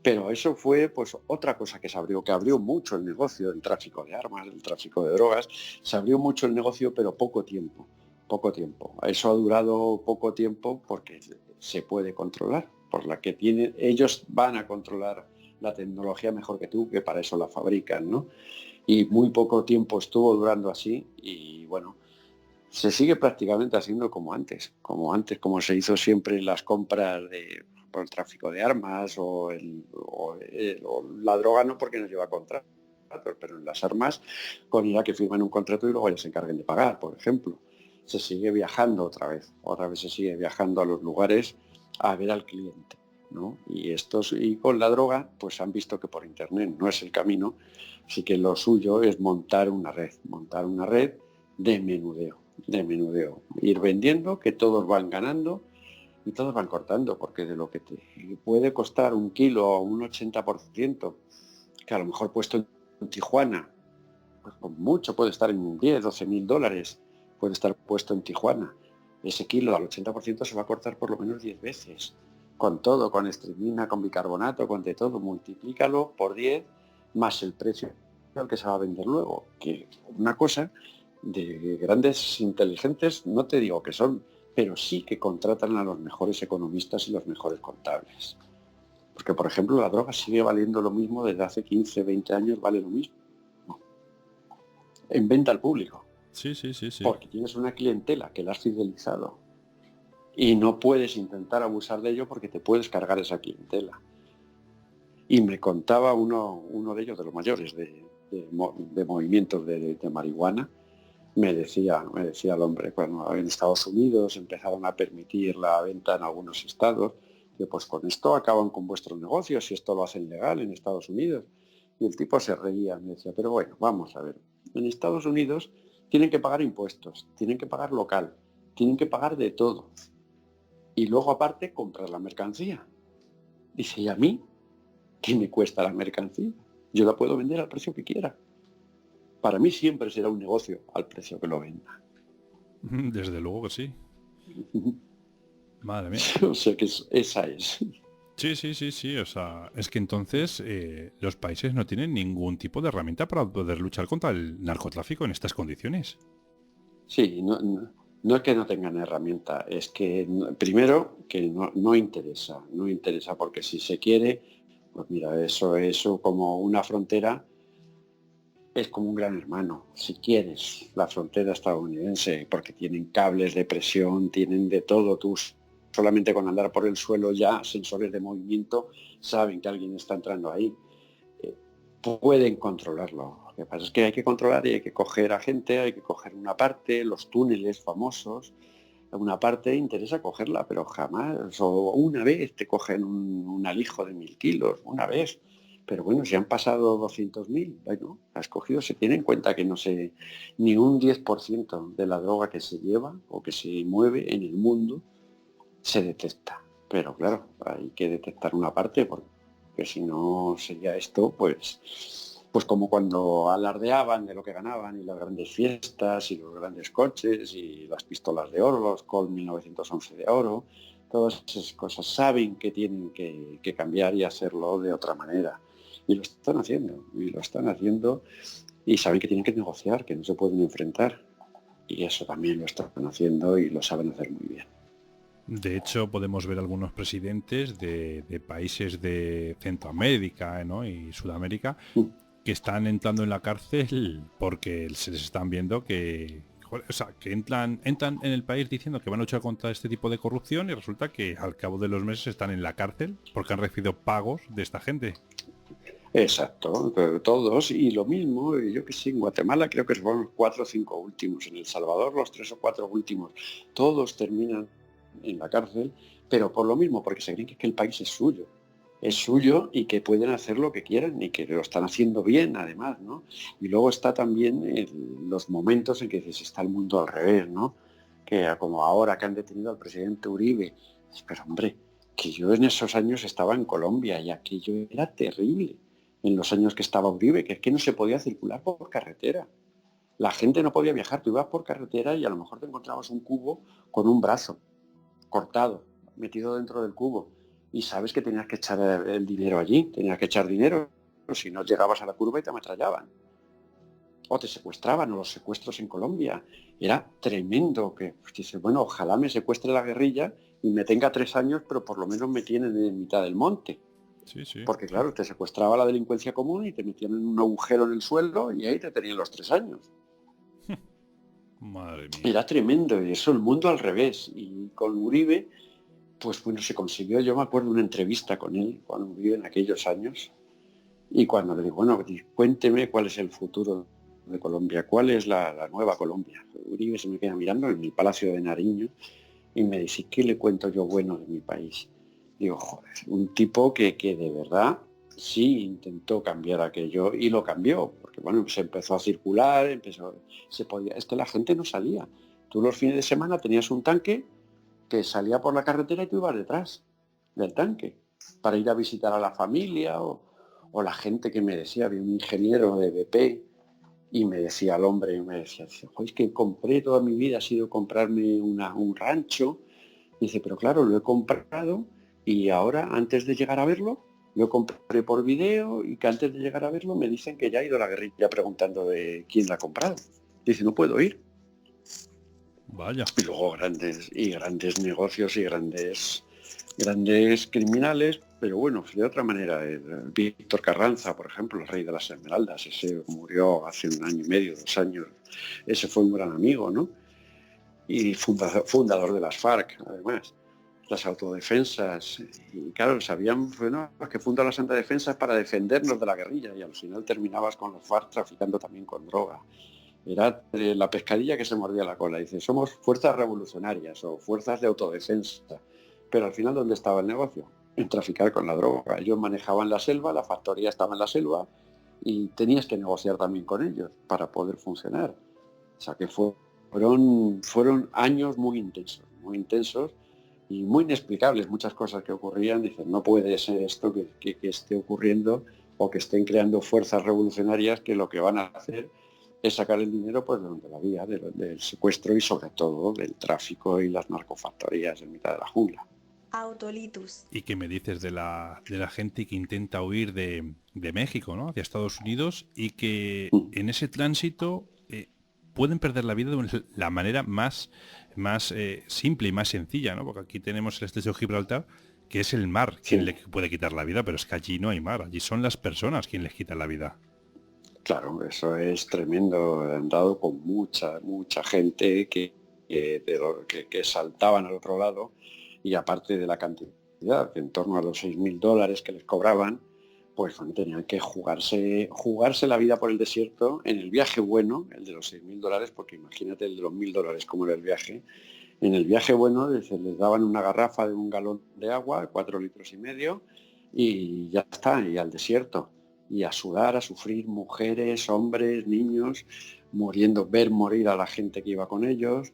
Pero eso fue pues otra cosa que abrió mucho el negocio del tráfico de armas, del tráfico de drogas. Se abrió mucho el negocio, pero poco tiempo, poco tiempo. Eso ha durado poco tiempo porque se puede controlar, por la que tienen, ellos van a controlar la tecnología mejor que tú, que para eso la fabrican, ¿no? Y muy poco tiempo estuvo durando así y bueno, se sigue prácticamente haciendo como se hizo siempre en las compras por el tráfico de armas o la droga no porque nos lleva contratos, pero en las armas con IRA que firman un contrato y luego ellos se encarguen de pagar, por ejemplo. Se sigue viajando otra vez se sigue viajando a los lugares a ver al cliente, ¿no? Y con la droga, pues han visto que por internet no es el camino, así que lo suyo es montar una red de menudeo, ir vendiendo, que todos van ganando y todos van cortando, porque de lo que te puede costar un kilo o un 80%, que a lo mejor puesto en Tijuana, pues con mucho puede estar en 10, 12 mil dólares, puede estar puesto en Tijuana. Ese kilo al 80% se va a cortar por lo menos 10 veces. Con todo, con estricnina, con bicarbonato, con de todo, multiplícalo por 10 más el precio al que se va a vender luego. Que una cosa de grandes inteligentes, no te digo que son, pero sí que contratan a los mejores economistas y los mejores contables. Porque, por ejemplo, la droga sigue valiendo lo mismo desde hace 15, 20 años, vale lo mismo en venta al público, Sí, sí, sí, sí. porque tienes una clientela que la has fidelizado y no puedes intentar abusar de ello porque te puedes cargar esa clientela. Y me contaba uno de ellos, de los mayores de movimientos de marihuana, me decía el hombre, cuando en Estados Unidos empezaron a permitir la venta en algunos estados, que pues con esto acaban con vuestros negocios si esto lo hacen legal en Estados Unidos. Y el tipo se reía, me decía, pero bueno, vamos a ver, en Estados Unidos tienen que pagar impuestos, tienen que pagar local, tienen que pagar de todo. Y luego aparte comprar la mercancía. Dice, ¿y a mí qué me cuesta la mercancía? Yo la puedo vender al precio que quiera. Para mí siempre será un negocio al precio que lo venda. Desde luego que sí. Madre mía. O sea que esa es. Sí, sí, sí, sí. O sea, es que entonces los países no tienen ningún tipo de herramienta para poder luchar contra el narcotráfico en estas condiciones. Sí, no es que no tengan herramienta, es que primero que no interesa, no interesa porque si se quiere, pues mira, eso como una frontera es como un gran hermano, si quieres, la frontera estadounidense, porque tienen cables de presión, tienen de todo, tú solamente con andar por el suelo ya, sensores de movimiento, saben que alguien está entrando ahí. Pueden controlarlo. Lo que pasa es que hay que controlar y hay que coger a gente, hay que coger una parte, los túneles famosos, una parte interesa cogerla, pero jamás, o una vez te cogen un alijo de 1000 kilos, una vez. Pero bueno, si han pasado 200.000, bueno, has cogido, se tiene en cuenta que no sé, ni un 10% de la droga que se lleva o que se mueve en el mundo se detecta. Pero claro, hay que detectar una parte porque que si no sería esto, pues como cuando alardeaban de lo que ganaban y las grandes fiestas y los grandes coches y las pistolas de oro, los Colt 1911 de oro, todas esas cosas saben que tienen que cambiar y hacerlo de otra manera. Y lo están haciendo, y saben que tienen que negociar, que no se pueden enfrentar. Y eso también lo están haciendo y lo saben hacer muy bien. De hecho, podemos ver algunos presidentes de países de Centroamérica, ¿no? y Sudamérica que están entrando en la cárcel porque se les están viendo que, joder, o sea, que entran en el país diciendo que van a luchar contra este tipo de corrupción y resulta que al cabo de los meses están en la cárcel porque han recibido pagos de esta gente. Exacto, pero todos, y lo mismo, yo que sé, en Guatemala creo que son los 4 o 5 últimos, en El Salvador los 3 o 4 últimos, todos terminan en la cárcel, pero por lo mismo, porque se creen que el país es suyo y que pueden hacer lo que quieran y que lo están haciendo bien además, ¿no? Y luego está también los momentos en que dices, está el mundo al revés, ¿no? Que como ahora que han detenido al presidente Uribe, pero hombre, que yo en esos años estaba en Colombia y aquello era terrible en los años que estaba Uribe, que es que no se podía circular por carretera. La gente no podía viajar, tú ibas por carretera y a lo mejor te encontrabas un cubo con un brazo cortado, metido dentro del cubo. Y sabes que tenías que echar el dinero allí, tenías que echar dinero, si no llegabas a la curva y te ametrallaban. O te secuestraban, o los secuestros en Colombia. Era tremendo, que pues, dices, bueno, ojalá me secuestre la guerrilla y me tenga 3 años, pero por lo menos me tienen en mitad del monte. Sí, sí. Porque claro, te secuestraba la delincuencia común y te metían en un agujero en el suelo y ahí te tenían los 3 años. Madre mía. Era tremendo, y eso el mundo al revés. Y con Uribe, pues bueno, se consiguió, yo me acuerdo de una entrevista con él, cuando Uribe en aquellos años, y cuando le digo, bueno, cuénteme cuál es el futuro de Colombia, cuál es la nueva Colombia. Uribe se me queda mirando en el Palacio de Nariño y me dice, ¿qué le cuento yo bueno de mi país? Digo, joder, un tipo que de verdad sí intentó cambiar aquello y lo cambió, porque bueno, se empezó a circular, es que la gente no salía. Tú los fines de semana tenías un tanque que salía por la carretera y tú ibas detrás del tanque para ir a visitar a la familia o la gente que me decía, había un ingeniero de BP y me decía al hombre, me decía, es que compré toda mi vida, ha sido comprarme un rancho. Dice, pero claro, lo he comprado y ahora, antes de llegar a verlo, lo compré por video y que antes de llegar a verlo me dicen que ya ha ido la guerrilla preguntando de quién la ha comprado. Dice, no puedo ir. Vaya. Y luego grandes negocios y grandes criminales, pero bueno, de otra manera, Víctor Carranza, por ejemplo, el rey de las Esmeraldas, ese murió hace 1 año y medio, 2 años, ese fue un gran amigo, ¿no? Y fundador de las FARC, además, las autodefensas, y claro, sabían, bueno, que funda la Santa Defensa para defendernos de la guerrilla, y al final terminabas con los FARC traficando también con droga. Era la pescadilla que se mordía la cola. Dice, somos fuerzas revolucionarias o fuerzas de autodefensa. Pero al final, ¿dónde estaba el negocio? En traficar con la droga. Ellos manejaban la selva, la factoría estaba en la selva y tenías que negociar también con ellos para poder funcionar. O sea que fueron años muy intensos y muy inexplicables. Muchas cosas que ocurrían. Dicen, no puede ser esto que esté ocurriendo o que estén creando fuerzas revolucionarias que lo que van a hacer es sacar el dinero pues de la vía del secuestro y sobre todo del tráfico y las narcofactorías en mitad de la jungla. Autolitus. ¿Y qué me dices de la gente que intenta huir de México, ¿no? Hacia Estados Unidos y que en ese tránsito pueden perder la vida de la manera más simple y más sencilla, ¿no? Porque aquí tenemos el estrecho de Gibraltar, que es el mar quien le puede quitar la vida, pero es que allí no hay mar, allí son las personas quien les quitan la vida. Claro, eso es tremendo. Han dado con mucha gente que saltaban al otro lado y aparte de la cantidad, en torno a los $6.000 que les cobraban, pues bueno, tenían que jugarse la vida por el desierto en el viaje bueno, el de los $6.000, porque imagínate el de los $1.000 como era el viaje. En el viaje bueno les daban una garrafa de 1 galón de agua, 4,5 litros, y ya está, y al desierto. Y a sudar, a sufrir, mujeres, hombres, niños, muriendo, ver morir a la gente que iba con ellos.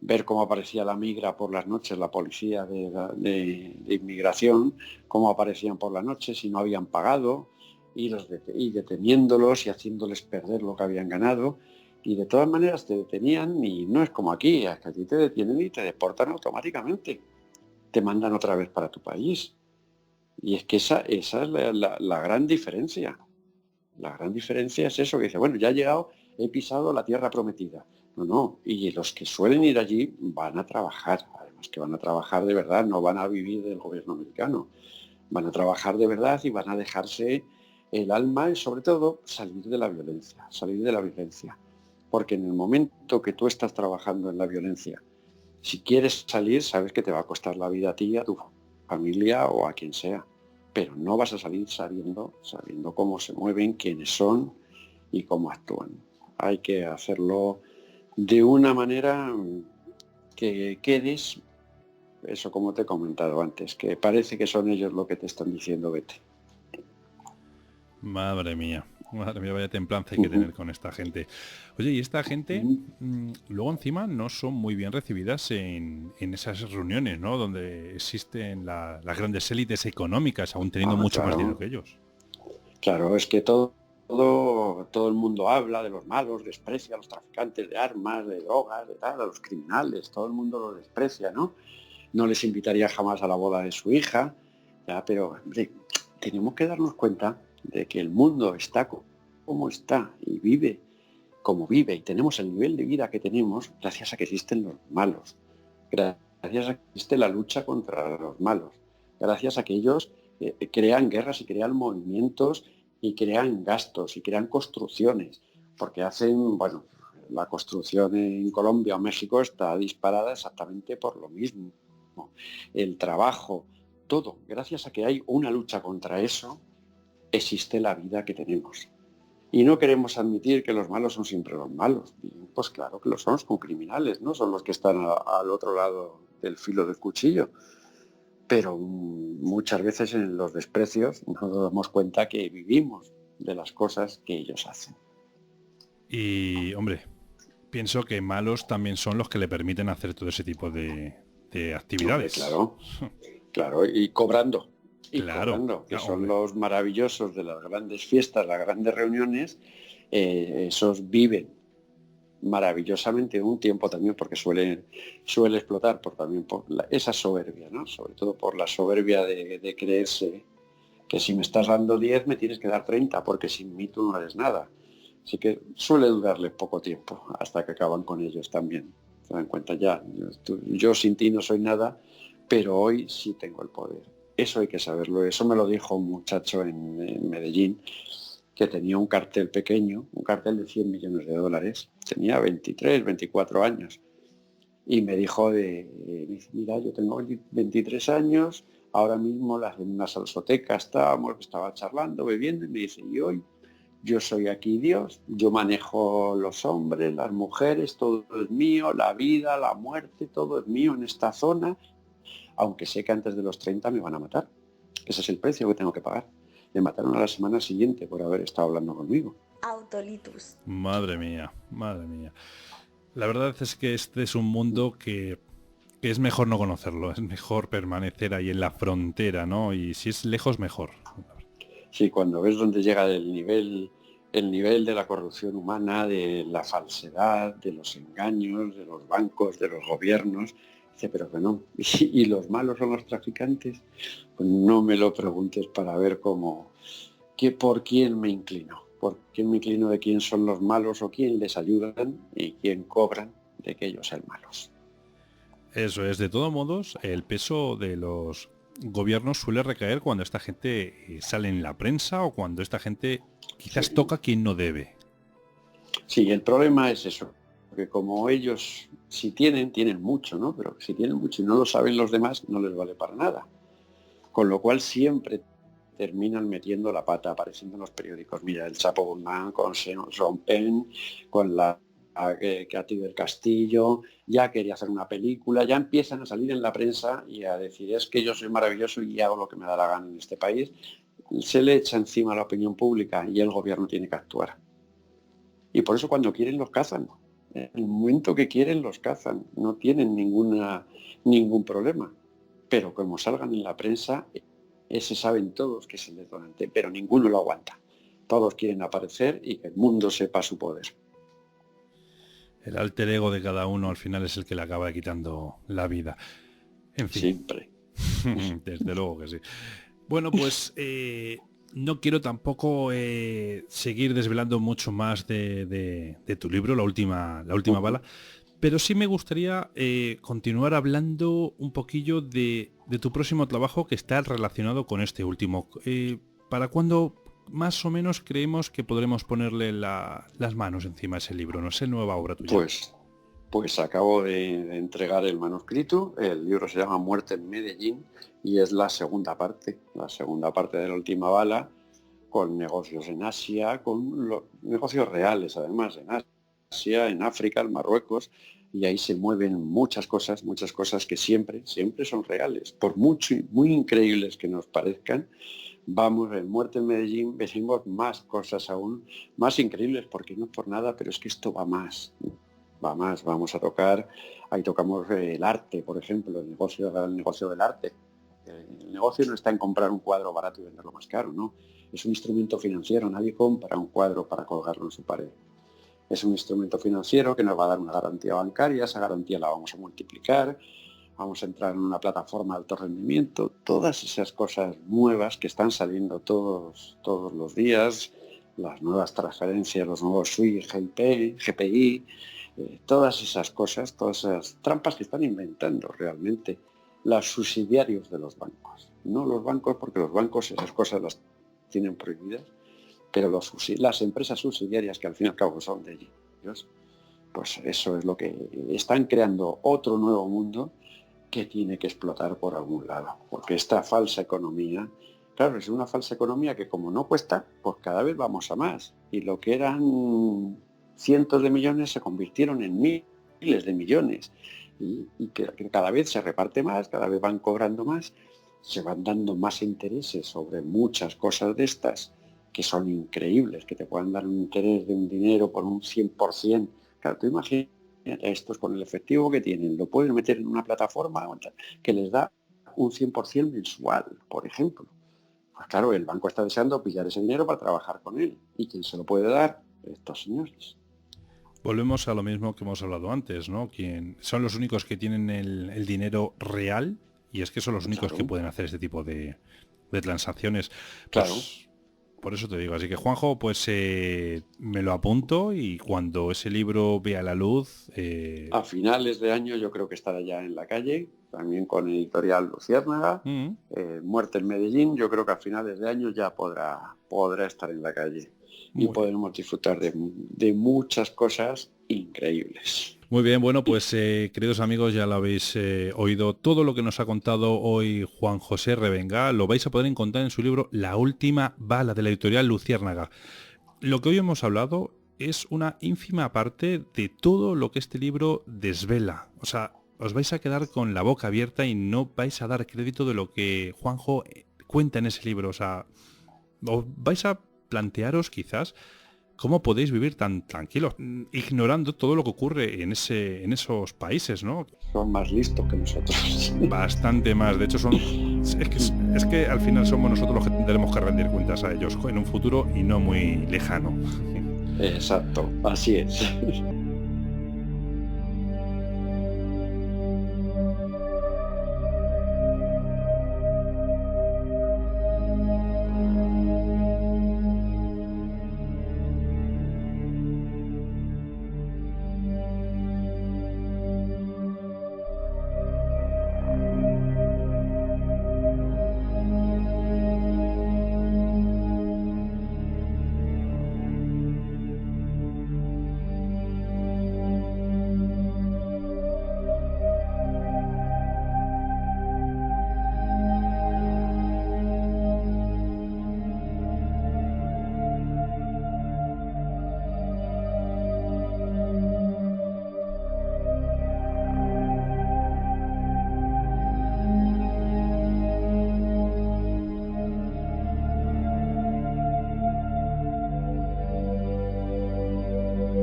ver cómo aparecía la migra por las noches, la policía de inmigración, cómo aparecían por la noche si no habían pagado, y deteniéndolos y haciéndoles perder lo que habían ganado. Y de todas maneras te detenían y no es como aquí, es que a ti te detienen y te deportan automáticamente. Te mandan otra vez para tu país. Y es que esa es la gran diferencia. La gran diferencia es eso, que dice, bueno, ya he llegado, he pisado la tierra prometida. No, no, y los que suelen ir allí van a trabajar, además que van a trabajar de verdad, no van a vivir del gobierno americano, van a trabajar de verdad y van a dejarse el alma y sobre todo salir de la violencia. Porque en el momento que tú estás trabajando en la violencia, si quieres salir, sabes que te va a costar la vida a ti, a tu familia o a quien sea, pero no vas a salir sabiendo cómo se mueven, quiénes son y cómo actúan. Hay que hacerlo de una manera que quedes, eso como te he comentado antes, que parece que son ellos lo que te están diciendo vete. Madre mía, vaya templanza hay que tener con esta gente. Oye, y esta gente, luego encima no son muy bien recibidas en esas reuniones, ¿no? Donde existen las grandes élites económicas, aún teniendo mucho más dinero Claro, que ellos. claro, es que todo el mundo habla de los malos, desprecia a los traficantes de armas, de drogas, de tal, a los criminales, todo el mundo los desprecia, ¿no? No les invitaría jamás a la boda de su hija, ya, pero hombre, tenemos que darnos cuenta de que el mundo está como está y vive como vive y tenemos el nivel de vida que tenemos gracias a que existen los malos, gracias a que existe la lucha contra los malos, gracias a que ellos crean guerras y crean movimientos y crean gastos y crean construcciones, porque hacen, bueno, la construcción en Colombia o México está disparada exactamente por lo mismo. El trabajo, todo, gracias a que hay una lucha contra eso, existe la vida que tenemos. Y no queremos admitir que los malos son siempre los malos. Y pues claro que lo son criminales, ¿no? Son los que están al otro lado del filo del cuchillo. Pero muchas veces en los desprecios nos damos cuenta que vivimos de las cosas que ellos hacen. Y, hombre, pienso que malos también son los que le permiten hacer todo ese tipo de Hombre, actividades. claro, claro, y Claro, cobrando, que son hombre. los maravillosos de las grandes fiestas, las grandes reuniones, esos viven maravillosamente un tiempo también porque suele explotar también por esa soberbia, ¿no? Sobre todo por la soberbia de creerse que si me estás dando 10 me tienes que dar 30 porque sin mí tú no eres nada. Así que suele durarles poco tiempo hasta que acaban con ellos también. Se dan cuenta ya, yo sin ti no soy nada, pero hoy sí tengo el poder. Eso hay que saberlo. Eso me lo dijo un muchacho en Medellín que tenía un cartel pequeño, un cartel de 100 millones de dólares. Tenía 23, 24 años. Y me dijo, mira, yo tengo 23 años, ahora mismo en una salsoteca estaba charlando, bebiendo, y me dice, y hoy yo soy aquí Dios, yo manejo los hombres, las mujeres, todo es mío, la vida, la muerte, todo es mío en esta zona, aunque sé que antes de los 30 me van a matar. Ese es el precio que tengo que pagar. Me mataron a la semana siguiente por haber estado hablando conmigo. Autolitus. Madre mía, madre mía. La verdad es que este es un mundo que es mejor no conocerlo, es mejor permanecer ahí en la frontera, ¿no? Y si es lejos, mejor. Sí, cuando ves dónde llega el nivel de la corrupción humana, de la falsedad, de los engaños, de los bancos, de los gobiernos, dice, pero que no. Y los malos son los traficantes, pues no me lo preguntes para ver por quién me inclino. Por quién me inclino de quién son los malos o quién les ayudan y quién cobran de que ellos sean malos. Eso es, de todos modos, el peso de los gobiernos suele recaer cuando esta gente sale en la prensa o cuando esta gente quizás Sí. toca quien no debe. Sí, el problema es eso, porque como ellos, si tienen mucho, ¿no? Pero si tienen mucho y no lo saben los demás, no les vale para nada. Con lo cual siempre terminan metiendo la pata, apareciendo en los periódicos. Mira, el Chapo Guzmán con Sean Penn, con la Katy del Castillo, ya quería hacer una película, ya empiezan a salir en la prensa y a decir, es que yo soy maravilloso y hago lo que me da la gana en este país. Se le echa encima a la opinión pública y el gobierno tiene que actuar. Y por eso cuando quieren los cazan. En el momento que quieren los cazan, no tienen ningún problema. Pero como salgan en la prensa, ese saben todos que es el detonante, pero ninguno lo aguanta. Todos quieren aparecer y que el mundo sepa su poder. El alter ego de cada uno al final es el que le acaba quitando la vida. En fin. Siempre. Desde luego que sí. Bueno, pues no quiero tampoco seguir desvelando mucho más de tu libro, La última bala, pero sí me gustaría continuar hablando un poquillo de tu próximo trabajo que está relacionado con este último. ¿Para cuándo más o menos creemos que podremos ponerle las manos encima a ese libro? No sé, nueva obra tuya. Pues acabo de entregar el manuscrito. El libro se llama Muerte en Medellín y es la segunda parte de La última bala, con negocios en Asia, con los negocios reales además, en Asia, en África, en Marruecos, y ahí se mueven muchas cosas que siempre son reales, por muy increíbles que nos parezcan. Vamos, en Muerte en Medellín veremos más cosas aún más increíbles, porque no es por nada, pero es que esto va más, vamos a tocar, ahí tocamos el arte, por ejemplo, el negocio del arte. El negocio no está en comprar un cuadro barato y venderlo más caro, no. Es un instrumento financiero, nadie compra un cuadro para colgarlo en su pared. Es un instrumento financiero que nos va a dar una garantía bancaria, esa garantía la vamos a multiplicar, vamos a entrar en una plataforma de alto rendimiento, todas esas cosas nuevas que están saliendo todos los días, las nuevas transferencias, los nuevos SWIFT, GPI, todas esas cosas, todas esas trampas que están inventando realmente los subsidiarios de los bancos. No los bancos, porque los bancos esas cosas las tienen prohibidas, pero las empresas subsidiarias, que al fin y al cabo son de ellos, pues eso es lo que están creando, otro nuevo mundo que tiene que explotar por algún lado, porque esta falsa economía, claro, es una falsa economía que como no cuesta, pues cada vez vamos a más, y lo que eran cientos de millones se convirtieron en miles de millones, y que cada vez se reparte más, cada vez van cobrando más, se van dando más intereses sobre muchas cosas de estas, que son increíbles, que te puedan dar un interés de un dinero por un 100%. Claro, tú imagínate, estos con el efectivo que tienen, lo pueden meter en una plataforma que les da un 100% mensual, por ejemplo. Pues claro, el banco está deseando pillar ese dinero para trabajar con él. ¿Y quién se lo puede dar? Estos señores. Volvemos a lo mismo que hemos hablado antes, ¿no? Son los únicos que tienen el dinero real, y es que son los únicos que pueden hacer este tipo de transacciones. Claro. Pues, por eso te digo. Así que, Juanjo, pues me lo apunto, y cuando ese libro vea la luz... A finales de año yo creo que estará ya en la calle, también con editorial Luciérnaga. Muerte en Medellín, yo creo que a finales de año ya podrá estar en la calle. Y podremos disfrutar de muchas cosas increíbles. Muy bien, bueno, pues queridos amigos, ya lo habéis oído. Todo lo que nos ha contado hoy Juan José Revenga lo vais a poder encontrar en su libro La última bala, de la editorial Luciérnaga. Lo que hoy hemos hablado es una ínfima parte de todo lo que este libro desvela. O sea, os vais a quedar con la boca abierta y no vais a dar crédito de lo que Juanjo cuenta en ese libro. O sea, os vais a plantearos quizás cómo podéis vivir tan tranquilos, ignorando todo lo que ocurre en esos países, ¿no? Son más listos que nosotros. Bastante más. De hecho, es que al final somos nosotros los que tendremos que rendir cuentas a ellos en un futuro y no muy lejano. Exacto, así es.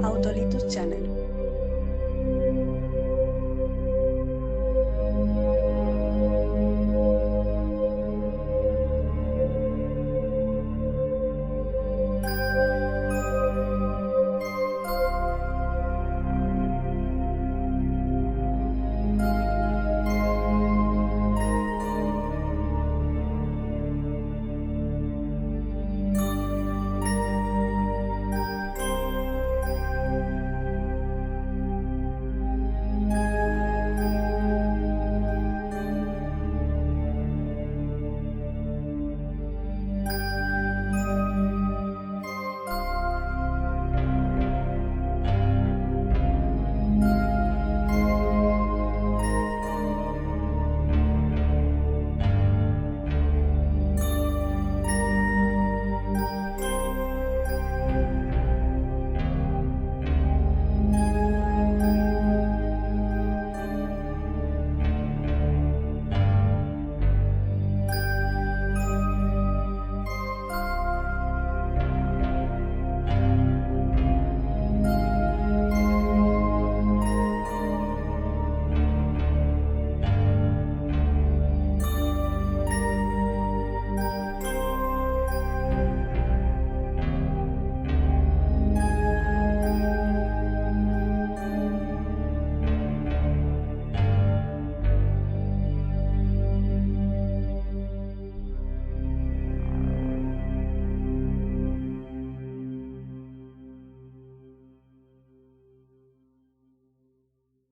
Autolitus Channel.